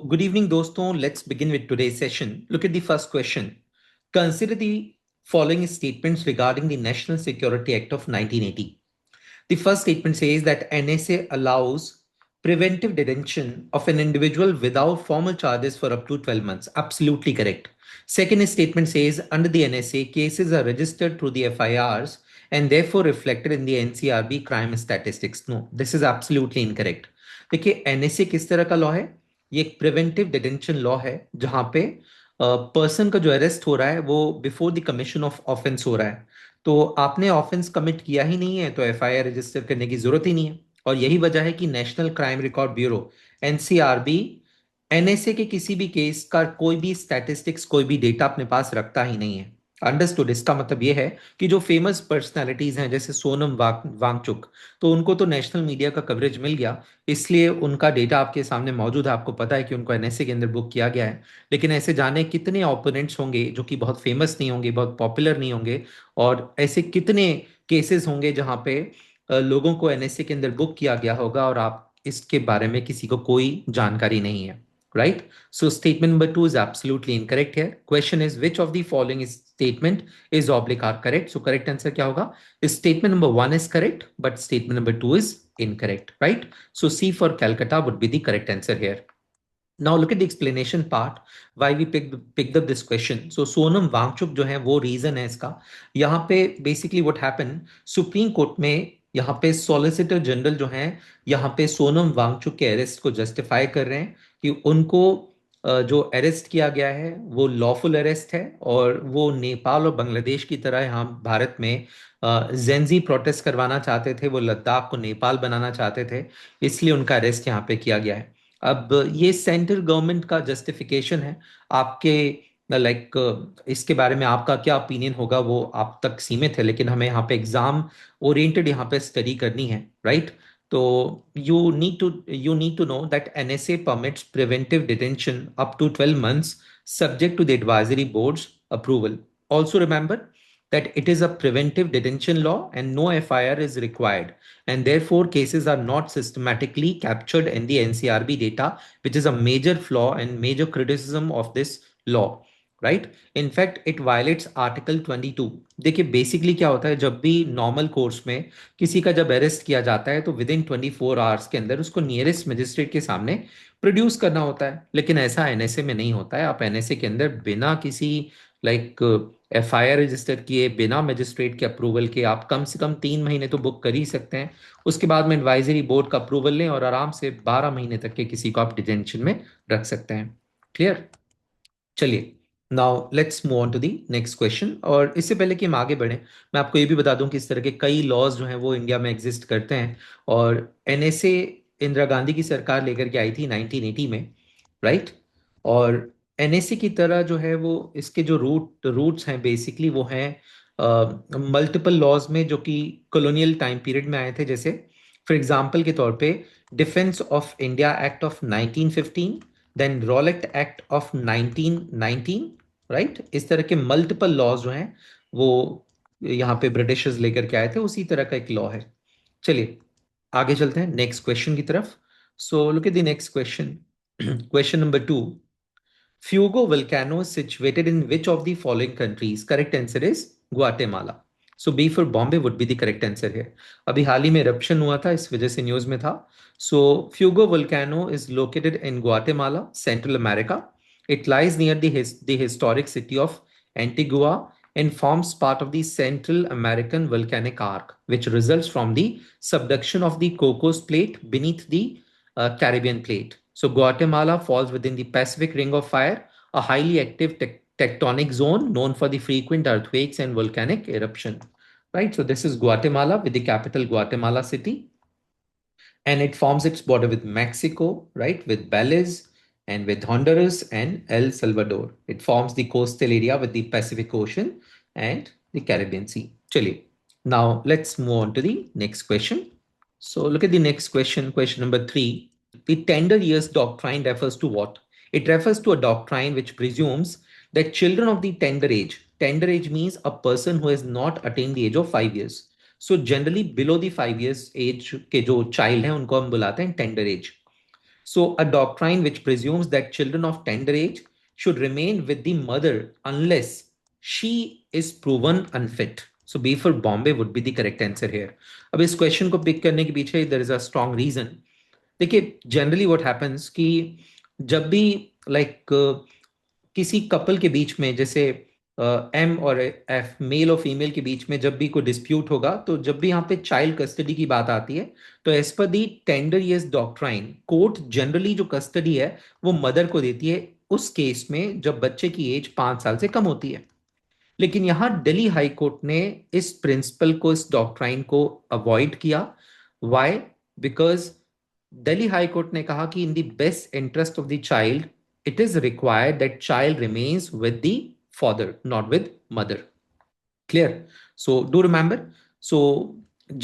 good evening, doston. Let's begin with today's session. Look at the first question. Consider the following statements regarding the National Security Act of 1980. The first statement says that NSA allows preventive detention of an individual without formal charges for up to 12 months. Absolutely correct. Second statement says under the NSA, cases are registered through the FIRs and therefore reflected in the NCRB crime statistics. No, this is absolutely incorrect. देखिए NSA किस तरह का law है? ये एक preventive detention law है जहां पे पर्सन का जो अरेस्ट हो रहा है वो before the commission of offence हो रहा है। तो आपने ऑफेंस कमिट किया ही नहीं है तो एफआईआर रजिस्टर करने की जरूरत ही नहीं है। और यही वजह है कि national crime record bureau NCRB NSA के किसी भी केस का कोई भी स्टैटिस्टिक्स कोई भी डेटा अपने पास रखता ही नहीं है। अंडरस्टूड। इसका मतलब यह है कि जो फेमस पर्सनालिटीज हैं जैसे सोनम वांगचुक, तो उनको तो नेशनल मीडिया का कवरेज मिल गया, इसलिए उनका डेटा आपके सामने मौजूद है। आपको पता है कि उनको एनएसए के अंदर बुक किया गया है। लेकिन ऐसे जाने कितने ओपोनेंट्स होंगे जो कि बहुत फेमस नहीं होंगे, बहुत पॉपुलर नहीं होंगे, और ऐसे कितने केसेस होंगे जहां पे लोगों को एनएसए के अंदर बुक किया गया होगा और आप इसके बारे में किसी को कोई जानकारी नहीं है। Right? So statement number two is absolutely incorrect here. Question is which of the following statement is oblique are correct? So correct answer क्या होगा? Statement number one is correct, but statement number two is incorrect. Right? So C for Calcutta would be the correct answer here. Now look at the explanation part why we picked up this question. So Sonam Wangchuk जो है वो reason है इसका। यहाँ पे basically what happened, supreme court में यहाँ पे सॉलिसिटर जनरल जो हैं यहाँ पे सोनम वांगचुक के अरेस्ट को जस्टिफाई कर रहे हैं कि उनको जो अरेस्ट किया गया है वो लॉफुल अरेस्ट है और वो नेपाल और बांग्लादेश की तरह यहाँ भारत में जेंजी प्रोटेस्ट करवाना चाहते थे, वो लद्दाख को नेपाल बनाना चाहते थे, इसलिए उनका अरेस्ट यहाँ पे किया गया है। अब ये सेंट्रल गवर्नमेंट का जस्टिफिकेशन है। आपके इसके बारे में आपका क्या ओपिनियन होगा वो आप तक सीमित है, लेकिन हमें यहाँ पे एग्जाम ओरिएंटेड यहाँ पे स्टडी करनी है, राइट? तो you need to know that NSA permits preventive detention up to 12 months subject to the advisory board's approval. Also remember that it is a preventive detention law and no FIR is required, and therefore cases are not systematically captured in the NCRB data, which is a major flaw and major criticism of this law. Right? In fact it violets article 22। देखिए basically क्या होता है, जब भी normal course में किसी का जब अरेस्ट किया जाता है तो विद इन 24 आवर्स के अंदर उसको नियरेस्ट मजिस्ट्रेट के सामने प्रोड्यूस करना होता है। लेकिन ऐसा एनएसए में नहीं होता है। आप एनएसए के अंदर बिना किसी एफआईआर रजिस्टर किए, बिना मजिस्ट्रेट के अप्रूवल के आप कम से कम 3 महीने तो बुक कर ही सकते हैं। उसके बाद में एडवाइजरी बोर्ड का अप्रूवल लें और आराम से 12 महीने तक के किसी को आप डिटेंशन में रख सकते हैं। क्लियर? चलिए, now let's move on to the next question. और इससे पहले कि हम आगे बढ़ें, मैं आपको ये भी बता दूं कि इस तरह के कई लॉज जो हैं वो इंडिया में एग्जिस्ट करते हैं। और एनएसए इंदिरा गांधी की सरकार लेकर के आई थी 1980 में, राइट? और एनएसए की तरह जो है वो इसके जो रूट्स हैं बेसिकली वो हैं मल्टीपल लॉज में जो कि कॉलोनियल टाइम पीरियड में आए थे। जैसे फॉर एग्जांपल के तौर पे defence of India act of 1915, then Rowlatt act of 1919, right? इस तरह के मल्टीपल लॉज जो हैं वो यहाँ पे ब्रिटिशर्स लेकर के आए थे, उसी तरह का एक लॉ है। चलिए आगे चलते हैं नेक्स्ट क्वेश्चन की तरफ। So look at the next question. Question number 2, Fuego volcano is situated in which of the following countries? Correct answer is Guatemala. So B for Bombay would be the correct answer here. अभी हाल ही में eruption हुआ था, इस वजह से news में था। So Fuego volcano is located in Guatemala, Central America. It lies near the historic city of Antigua and forms part of the Central American volcanic arc, which results from the subduction of the Cocos Plate beneath the Caribbean Plate. So Guatemala falls within the Pacific Ring of Fire, a highly active tectonic zone known for the frequent earthquakes and volcanic eruption. Right? So this is Guatemala with the capital Guatemala City. And it forms its border with Mexico, right? With Belize and with Honduras and El Salvador. It forms the coastal area with the Pacific Ocean and the Caribbean Sea. Chaliye. Now let's move on to the next question. So look at the next question, question number 3. The tender years doctrine refers to what? It refers to a doctrine which presumes that children of the tender age means a person who has not attained the age of 5 years. So generally below the 5 years age के जो child हैं उनको हम बुलाते हैं tender age. So, a doctrine which presumes that children of tender age should remain with the mother unless she is proven unfit. So, B for Bombay would be the correct answer here. अब इस question को pick करने के पीछे there is a strong reason. देखिए generally what happens कि जब भी लाइक किसी कपल के बीच में जैसे एम और एफ मेल और फीमेल के बीच में जब भी कोई डिस्प्यूट होगा तो जब भी यहाँ पे चाइल्ड कस्टडी की बात आती है तो एज पर the tender years doctrine court generally जो कस्टडी है वो मदर को देती है उस केस में जब बच्चे की एज 5 साल से कम होती है। लेकिन यहां दिल्ली हाई कोर्ट ने इस प्रिंसिपल को इस डॉक्ट्राइन को अवॉइड किया। Why? Because Delhi high court ने कहा कि in the best interest of the child it is required that child remains with the father, not with mother. Clear? So do remember. So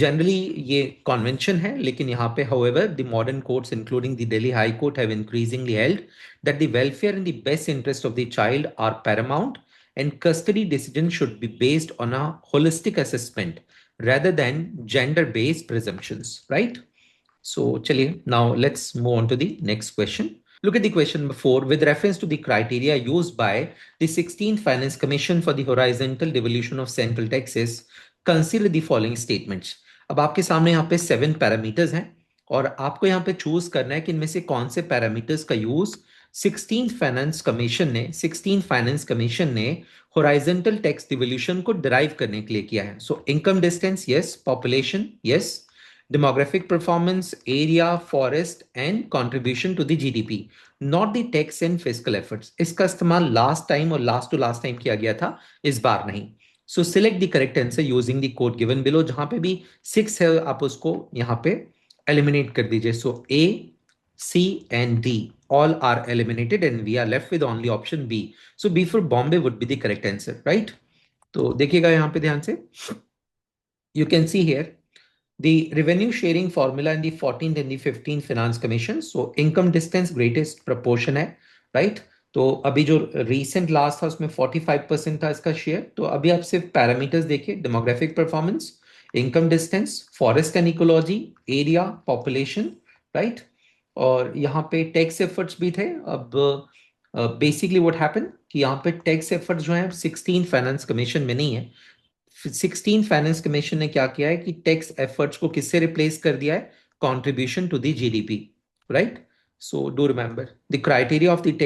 generally ये convention है लेकिन यहाँ पे however the modern courts including the Delhi High Court have increasingly held that the welfare and the best interest of the child are paramount and custody decisions should be based on a holistic assessment rather than gender based presumptions, right? So chaliye now let's move on to the next question. Look at the question before. With reference to the criteria used by the 16th Finance Commission for the horizontal devolution of central taxes, consider the following statements. अब आपके सामने यहाँ पे 7 parameters हैं और आपको यहाँ पे चूज करना है कि इनमें से कौन से पैरामीटर्स का यूज 16th फाइनेंस कमीशन ने हॉरिजॉन्टल टैक्स डिवोल्यूशन को डिराइव करने के लिए किया है। So income distance yes, population yes, demographic performance, area, forest, and contribution to the GDP, not the tax and fiscal efforts. इसका इस्तेमाल लास्ट टाइम और लास्ट टू लास्ट टाइम किया गया था, इस बार नहीं। सो select the correct answer using the code given below. जहां पे भी 6 है आप उसको यहां पे एलिमिनेट कर दीजिए। So A, C and D all are eliminated and we are left with only option B. So B for Bombay would be the correct answer, right? तो देखिएगा यहां पे ध्यान से, you can see here the revenue sharing formula in the 14th and the 15th finance commission. So income distance greatest proportion है, right? तो अभी जो recent last था उसमें 45% था इसका शेयर। तो अभी आप सिर्फ पैरामीटर्स देखिए, demographic performance, income distance, forest and ecology, area, population, right? और यहाँ पे टैक्स एफर्ट्स भी थे। अब बेसिकली व्हाट हैपन कि यहाँ पे टैक्स एफर्ट्स जो है 16 फाइनेंस कमीशन में नहीं है। 16 फाइनेंस कमीशन ने क्या किया है कि टैक्स एफर्ट्स को किससे रिप्लेस कर दिया है? Contribution to the GDP, right? So do remember the criteria of the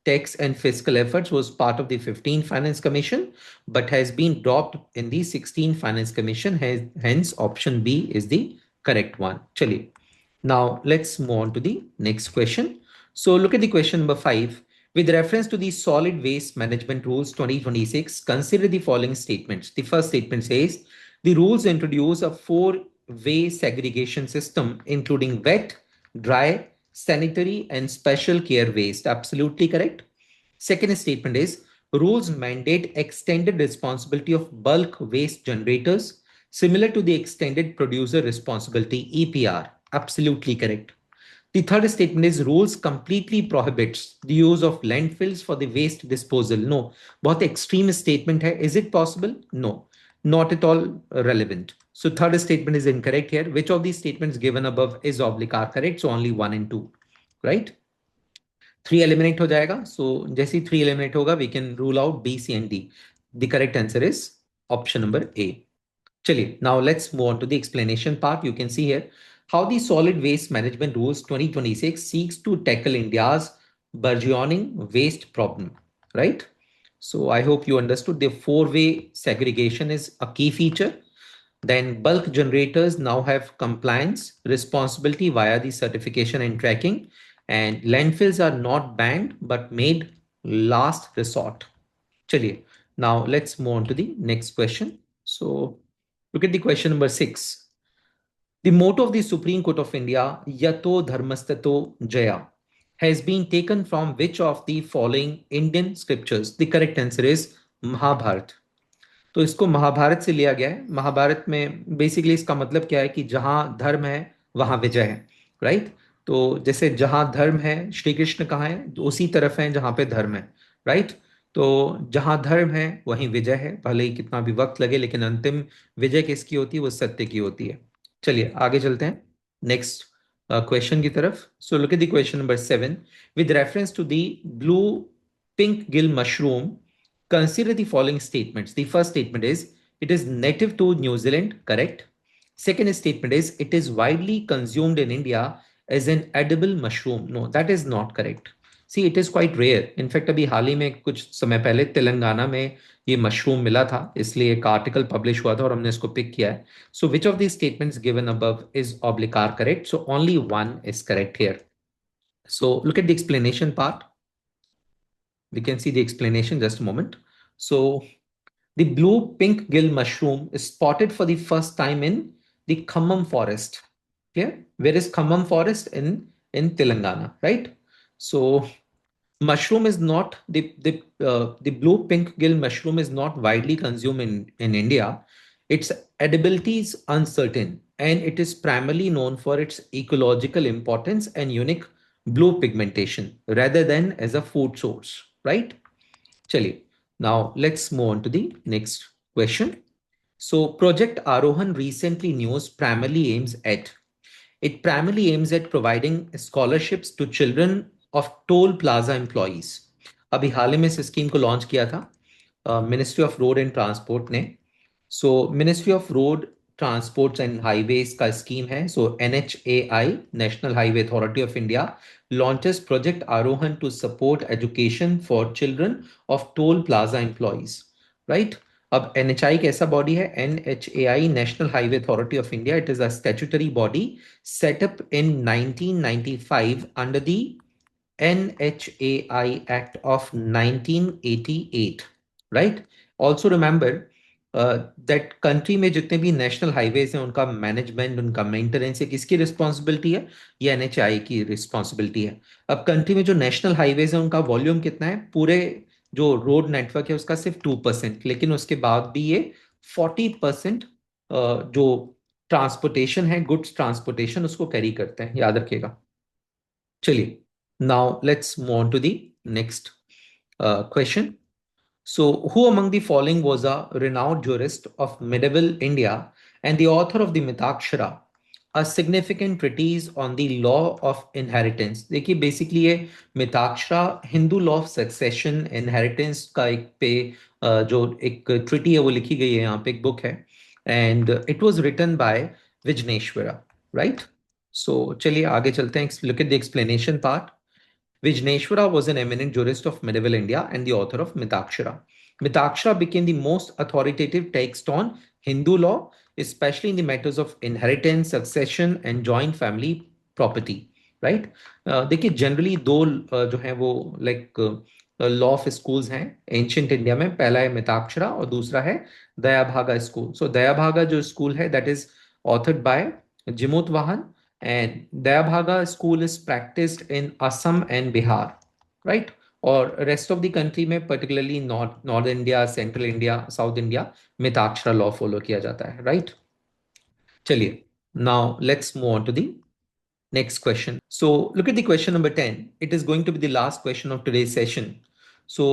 tax and fiscal efforts was part of the 15 finance commission but has been dropped in the 16 finance commission, hence option B is the correct one. चलिए now let's move on to the next question. So look at the question number 5. With reference to the solid waste management rules 2026, consider the following statements. The first statement says the rules introduce a 4-way segregation system including wet, dry, sanitary and special care waste. Absolutely correct. Second statement is rules mandate extended responsibility of bulk waste generators similar to the extended producer responsibility EPR. Absolutely correct. The third statement is rules completely prohibits the use of landfills for the waste disposal. No, बहुत extreme statement है. Is it possible? No, not at all relevant. So third statement is incorrect here. Which of these statements given above is oblique are correct? So only 1 and 2, right? 3 eliminate हो जाएगा. So जैसे 3 eliminate होगा, we can rule out B, C and D. The correct answer is option number A. चलिए, now let's move on to the explanation part. You can see here how the Solid Waste Management Rules 2026 seeks to tackle India's burgeoning waste problem, right? So I hope you understood the 4-way segregation is a key feature. Then bulk generators now have compliance responsibility via the certification and tracking, and landfills are not banned but made last resort. Chaliye, now let's move on to the next question. So look at the question number 6. The motto of the Supreme Court of India, Yato Dharmastato Jaya, has been taken from which of the following Indian scriptures? The correct answer is Mahabharata. तो इसको महाभारत से लिया गया है। महाभारत में basically इसका मतलब क्या है कि जहां धर्म है वहां विजय है, राइट? तो जैसे जहां धर्म है, श्री कृष्ण कहाँ है? तो उसी तरफ है जहां पे धर्म है, राइट? तो जहां धर्म है वहीं विजय है, भले ही कितना भी वक्त लगे, लेकिन अंतिम विजय किसकी होती है? वो सत्य की होती है। चलिए आगे चलते हैं। नेक्स्ट question की तरफ. So look at the question number 7. With reference to the blue pink gill mushroom, consider the following statements. The first statement is it is native to New Zealand, correct? Second statement is it is widely consumed in India as an edible mushroom. No, that is not correct. See, it is quite rare. In fact, अभी हाल ही में कुछ समय पहले तेलंगाना में ये mushroom मिला था, इसलिए एक आर्टिकल पब्लिश हुआ था और हमने इसको पिक किया है. So which of these statements given above is oblique are correct? So only one is correct here. So look at the explanation part. We can see the explanation just a moment. So the blue pink gill mushroom is spotted for the first time in the Khammam forest. Clear? Where is Khammam forest? In Telangana, right? So mushroom is not the blue pink gill mushroom is not widely consumed in India. Its edibility is uncertain and it is primarily known for its ecological importance and unique blue pigmentation rather than as a food source, right? Chaliye. Now let's move on to the next question. So Project Arohan recently news primarily aims at it primarily aims at providing scholarships to children of toll plaza employees. अभी हाल ही में इस scheme को launch किया था ministry of road and transport ने. So ministry of road transports and highways का scheme है. So NHAI national highway authority of India launches Project Arohan to support education for children of toll plaza employees. Right? अब NHI कैसा body है? NHAI national highway authority of India. It is a statutory body set up in 1995 under the NHAI Act of 1988, right? Also remember that country में जितने भी national highways हैं उनका management उनका maintenance ये किसकी रिस्पॉन्सिबिलिटी है? ये NHAI की रिस्पॉन्सिबिलिटी है. अब कंट्री में जो नेशनल हाईवेज है उनका वॉल्यूम कितना है? पूरे जो रोड नेटवर्क है उसका सिर्फ 2%, लेकिन उसके बाद भी ये 40% जो ट्रांसपोर्टेशन है, गुड्स ट्रांसपोर्टेशन, उसको कैरी करते हैं, याद रखिएगा. चलिए, now let's move on to the next question. So, who among the following was a renowned jurist of medieval India and the author of the Mitakshara, a significant treatise on the law of inheritance? देखिए basically ये Mitakshara Hindu law of succession inheritance का एक पे जो एक treaty है वो लिखी गई है, यहाँ पे एक बुक है and it was written by Vijneshwara, right? So चलिए आगे चलते हैं. Look at the explanation part. Vijneshwara was an eminent jurist of medieval India and the author of Mitakshara. Mitakshara became the most authoritative text on Hindu law, especially in the matters of inheritance, succession, and joint family property. Right? देखिए generally दो जो है वो like law of schools हैं ancient India में. पहला है मिताक्षरा और दूसरा है दयाभागा स्कूल. सो दयाभागा जो स्कूल है दैट इज ऑथर्ड बाय जिमुत वाहन. And Dayabhaga school is practiced in Assam and Bihar, right? और rest of the country में particularly North India, Central India, South India Mitakshara law follow किया जाता है, right? चलिए, now let's move on to the next question. So look at the question number 10. It is going to be the last question of today's session. So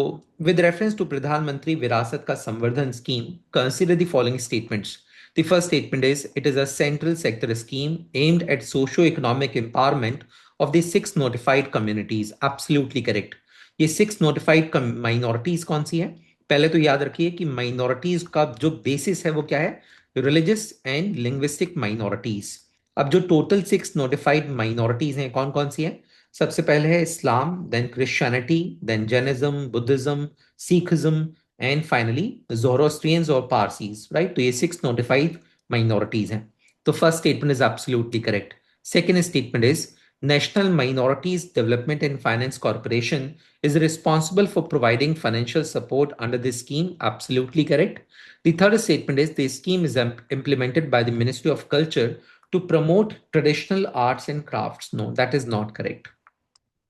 with reference to Pradhan Mantri Virasat Ka Samvardhan scheme, consider the following statements. The first statement is it is a central sector scheme aimed at socio-economic empowerment of the 6 notified communities. Absolutely correct. ये 6 notified minorities कौन सी है? पहले तो याद रखिए कि minorities का जो basis है वो क्या है? Religious and linguistic minorities. अब जो टोटल 6 नोटिफाइड माइनॉरिटीज हैं कौन कौन सी हैं? सबसे पहले है Islam, then Christianity, then Jainism, Buddhism, Sikhism and finally Zoroastrians और पारसीज, राइट? तो ये 6 नोटिफाइड माइनॉरिटीज हैं. तो first statement is absolutely correct. Second statement is National Minorities Development and Finance Corporation is responsible for providing financial support under this scheme. Absolutely correct. The third statement is the scheme is implemented by the Ministry of Culture to promote traditional arts and crafts. No, that is not correct.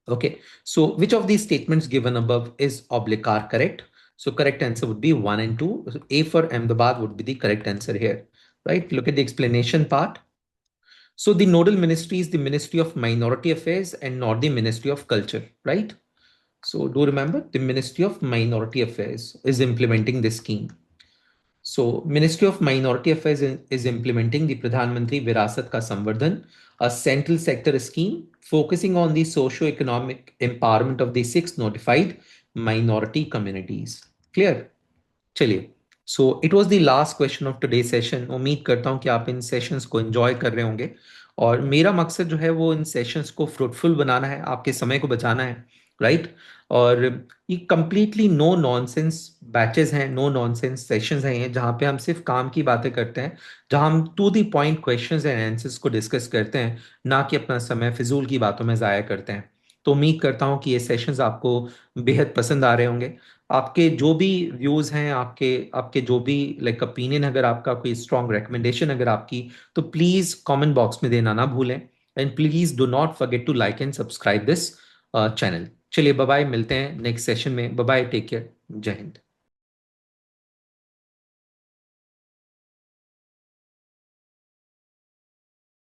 Okay, so which of these statements given above is oblique are correct? So correct answer would be 1 and 2. So A for Ahmedabad would be the correct answer here, right? Look at the explanation part. So the nodal ministry is the Ministry of Minority Affairs and not the Ministry of Culture, right? So do remember the Ministry of Minority Affairs is implementing this scheme. So, Ministry of Minority Affairs is implementing the Pradhan Mantri Virasat Ka Samvardhan, a central sector scheme focusing on the socio-economic empowerment of the six notified minority communities. Clear? चलिए, so it was the last question of today session. उम्मीद करता हूं कि आप इन sessions को enjoy कर रहे होंगे, और मेरा मकसद जो है वो इन सेशंस को फ्रूटफुल बनाना है, आपके समय को बचाना है, राइट। और ये कंप्लीटली नो नॉनसेंस बैचेस हैं, नो नॉनसेंस सेशंस हैं ये, जहाँ पे हम सिर्फ काम की बातें करते हैं, जहाँ हम to the point questions and answers को डिस्कस करते हैं, ना कि अपना समय फिजूल की बातों में ज़ाया करते हैं। तो उम्मीद करता हूँ कि ये सेशंस आपको बेहद पसंद आ रहे होंगे। आपके जो भी व्यूज हैं, आपके आपके जो भी लाइक ओपिनियन, अगर आपका कोई स्ट्रॉन्ग रिकमेंडेशन अगर आपकी, तो प्लीज कमेंट बॉक्स में देना ना भूलें। And please do not forget to like and subscribe this channel. चलिए, बाय बाय, मिलते हैं नेक्स्ट सेशन में। बाय बाय, टेक केयर, जय हिंद।